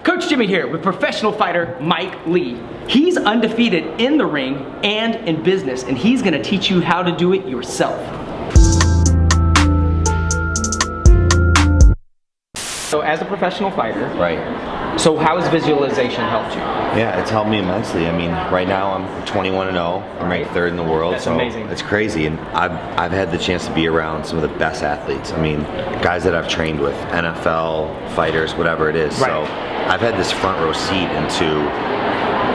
Coach Jimmy here with professional fighter Mike Lee. He's undefeated in the ring and in business, and he's gonna teach you how to do it yourself. So as a professional fighter, right? So how has visualization helped you? Yeah, it's helped me immensely. I mean, right now I'm 21-0. I'm ranked 3rd in the world. That's so amazing. It's crazy, and I've had the chance to be around some of the best athletes. I mean, guys that I've trained with, NFL fighters, whatever it is. Right. So I've had this front row seat into,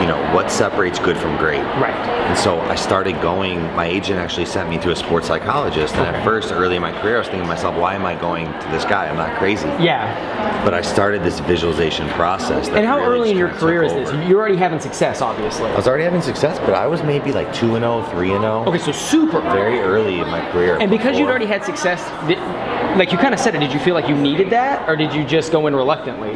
you know, what separates good from great. Right. And so I started going, my agent actually sent me to a sports psychologist, and at first, early in my career, I was thinking to myself, why am I going to this guy? I'm not crazy. Yeah. But I started this visualization process. And how early in your career is this? You're already having success, obviously. I was already having success, but I was maybe like 2-0, 3-0. Okay, so super Very early in my career. And because you'd already had success, like you kind of said it, did you feel like you needed that, or did you just go in reluctantly?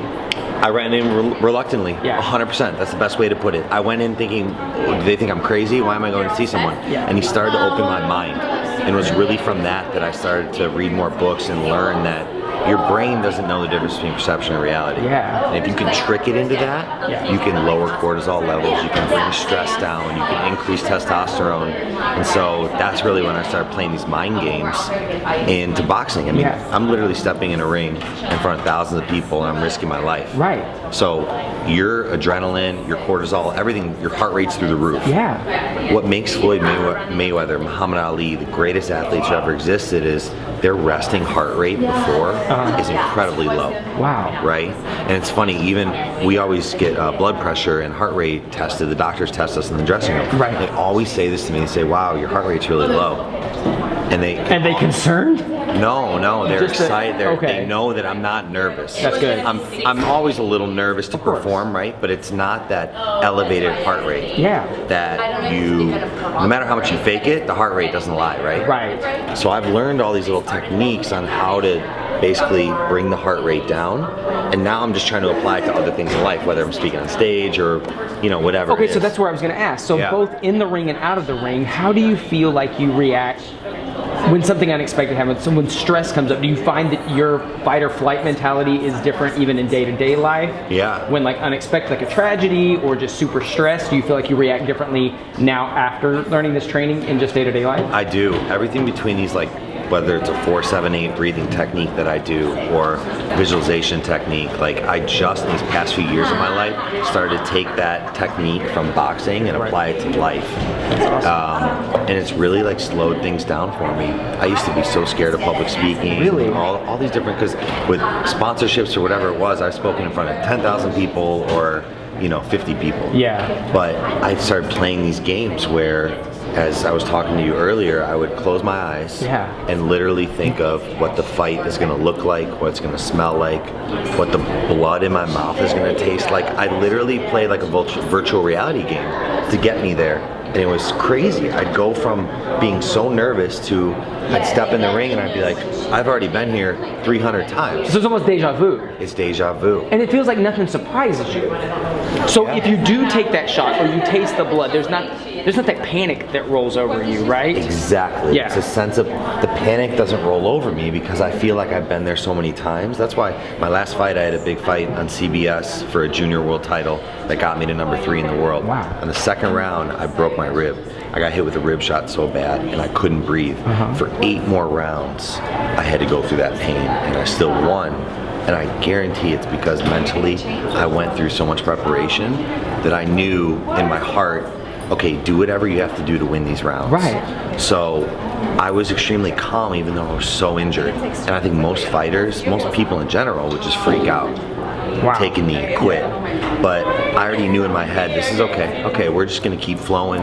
I ran in reluctantly, yeah. 100%. That's the best way to put it. I went in thinking, do they think I'm crazy? Why am I going to see someone? Yeah. And he started to open my mind. And it was really from that I started to read more books and learn that your brain doesn't know the difference between perception and reality. Yeah. And if you can trick it into that, yeah. you can lower cortisol levels, you can bring stress down, you can increase testosterone. And so that's really when I started playing these mind games into boxing. I mean, yeah. I'm literally stepping in a ring in front of thousands of people and I'm risking my life. Right. So your adrenaline, your cortisol, everything, your heart rate's through the roof. Yeah. What makes Floyd Mayweather, Muhammad Ali, the greatest athletes who ever existed is their resting heart rate before is incredibly low. Wow. Right? And it's funny, even we always get blood pressure and heart rate tested. The doctors test us in the dressing room. Right. They always say this to me. They say, wow, your heart rate's really low. And they concerned? No, they're Just excited. okay. They know that I'm not nervous. That's good. I'm always a little nervous to perform, right? But it's not that elevated heart rate. Yeah. That no matter how much you fake it, the heart rate doesn't lie, right? Right. So I've learned all these little techniques on how to basically bring the heart rate down, and now I'm just trying to apply it to other things in life, whether I'm speaking on stage or, you know, whatever. Okay, so that's where I was going to ask. So yeah. Both in the ring and out of the ring, how do you feel like you react when something unexpected happens? So when stress comes up, do you find that your fight or flight mentality is different even in day-to-day life? Yeah. When like unexpected, like a tragedy or just super stressed, do you feel like you react differently now after learning this training in just day-to-day life? I do. Everything between these, like, whether it's a 4-7-8 breathing technique that I do or visualization technique, like I just in these past few years of my life started to take that technique from boxing and apply it to life. That's awesome. And it's really like slowed things down for me. I used to be so scared of public speaking. Really? All these different, because with sponsorships or whatever it was, I've spoken in front of 10,000 people or 50 people. Yeah. But I started playing these games where, as I was talking to you earlier, I would close my eyes and literally think of what the fight is going to look like, what it's going to smell like, what the blood in my mouth is going to taste like. I literally played like a virtual reality game to get me there. And it was crazy. I'd go from being so nervous to, I'd step in the ring and I'd be like, I've already been here 300 times. So it's almost deja vu. It's deja vu. And it feels like nothing surprises you. So if you do take that shot or you taste the blood, there's not that panic that rolls over you, right? Exactly. Yeah. It's a sense of, the panic doesn't roll over me because I feel like I've been there so many times. That's why my last fight, I had a big fight on CBS for a junior world title that got me to number 3 in the world. Wow. On the second round, I broke my rib. I got hit with a rib shot so bad and I couldn't breathe. For 8 more rounds, I had to go through that pain and I still won. And I guarantee it's because mentally I went through so much preparation that I knew in my heart, okay, do whatever you have to do to win these rounds. Right. So I was extremely calm even though I was so injured. And I think most fighters, most people in general would just freak out. Wow. Take a knee, quit. But I already knew in my head, this is okay. Okay, we're just gonna keep flowing.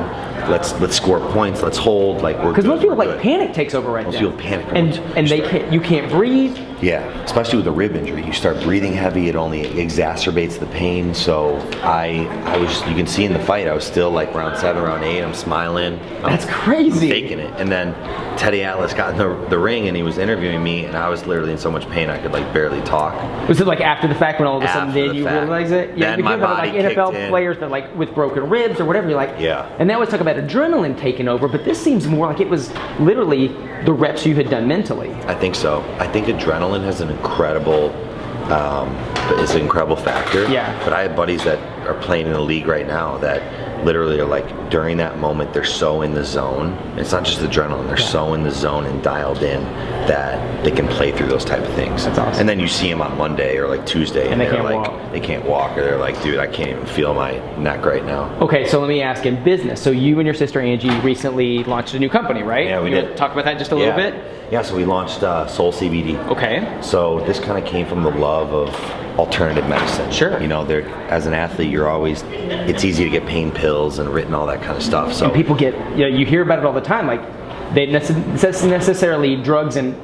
Let's score points. Let's hold. Like we're. Because most people good. panic takes over right now. Most people panic. And you can't breathe. Yeah, especially with a rib injury, you start breathing heavy. It only exacerbates the pain. So I was. You can see in the fight, I was still like round 7, round 8. I'm smiling. That's crazy. Faking it, and then Teddy Atlas got in the ring and he was interviewing me, and I was literally in so much pain I could like barely talk. Was it like after the fact when all of a sudden After then you the fact. realize it? Yeah, Then you my hear about body like NFL kicked in. players that like with broken ribs or whatever. You're like, Yeah. And they always talk about adrenaline taking over, but this seems more like it was literally the reps you had done mentally. I think so. I think adrenaline has an incredible is an incredible factor. Yeah. But I have buddies that are playing in the league right now that literally are like, during that moment, they're so in the zone. It's not just adrenaline. They're so in the zone and dialed in that they can play through those type of things. That's awesome. And then you see them on Monday or like Tuesday, and they they're can't like, walk. they can't walk, or they're like, dude, I can't even feel my neck right now. Okay, so let me ask, in business, so you and your sister Angie recently launched a new company, right? Yeah, we did. Talk about that just a little bit? Yeah, so we launched Soul CBD. Okay. So this kind of came from the love of alternative medicine. Sure. You know, as an athlete, it's easy to get pain pills and written all that kind of stuff. So And people get, you hear about it all the time, like, they necessarily drugs and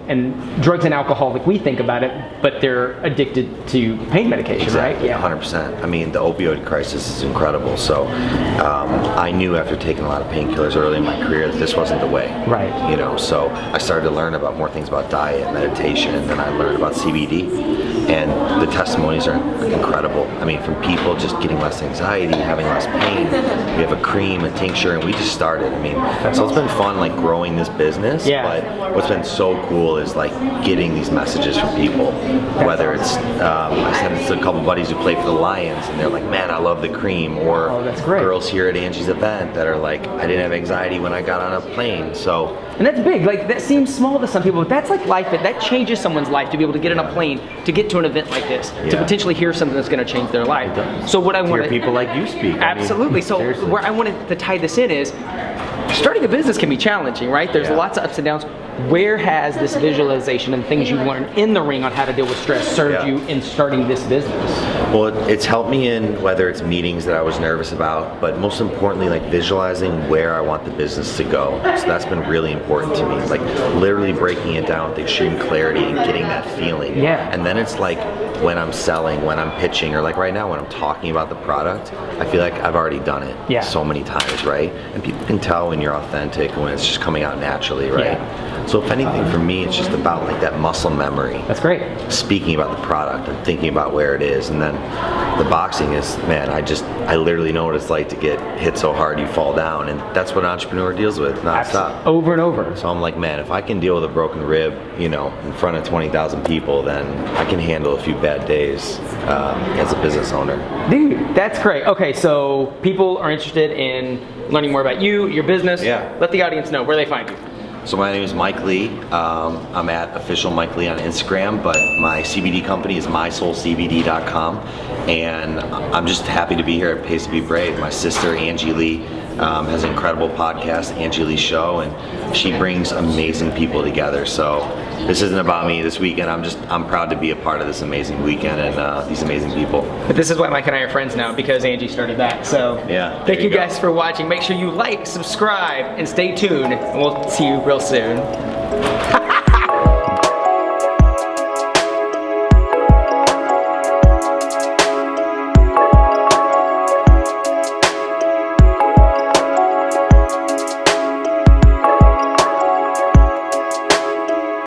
alcohol like we think about it, but they're addicted to pain medication, exactly, right? 100%. I mean, the opioid crisis is incredible. So I knew after taking a lot of painkillers early in my career that this wasn't the way. Right. You know, so I started to learn about more things about diet, meditation, and then I learned about CBD. And the testimonies are incredible. I mean, from people just getting less anxiety, having less pain. We have a cream, a tincture, and we just started. I mean, so it's been fun, like, growing this business. Yeah. But what's been so cool is like getting these messages from people. Whether it's I sent it to a couple buddies who play for the Lions, and they're like, "Man, I love the cream." Or that's great. Girls here at Angie's event that are like, "I didn't have anxiety when I got on a plane." So. And that's big. Like, that seems small to some people, but that's like life. That changes someone's life to be able to get on a plane, to get to an event like this, to potentially hear something that's going to change their life. So what I want Hear people like you speak. Absolutely. So seriously. where I wanted to tie this in is, starting a business can be challenging, right? There's lots of ups and downs. Where has this visualization and things you learned in the ring on how to deal with stress served you in starting this business? Well, it's helped me in whether it's meetings that I was nervous about, but most importantly, like visualizing where I want the business to go. So that's been really important to me. Like literally breaking it down with extreme clarity and getting that feeling. Yeah. And then it's like when I'm selling, when I'm pitching, or like right now when I'm talking about the product, I feel like I've already done it so many times, right? And people can tell when you're authentic and when it's just coming out naturally, right? Yeah. So if anything, for me, it's just about like that muscle memory. That's great. Speaking about the product and thinking about where it is. And then the boxing is, man, I literally know what it's like to get hit so hard you fall down. And that's what an entrepreneur deals with nonstop. Over and over. So I'm like, man, if I can deal with a broken rib, you know, in front of 20,000 people, then I can handle a few bad days as a business owner. Dude, that's great. Okay, so people are interested in learning more about you, your business. Yeah. Let the audience know where they find you. So my name is Mike Lee. I'm at official Mike Lee on Instagram, but my CBD company is mysoulcbd.com, and I'm just happy to be here at Pays to Be Brave. My sister Angie Lee has an incredible podcast, Angie Lee Show, and she brings amazing people together. So this isn't about me this weekend. I'm proud to be a part of this amazing weekend and these amazing people. But this is why Mike and I are friends now, because Angie started that. So yeah, thank you guys for watching. Make sure you like, subscribe, and stay tuned, and we'll see you real soon.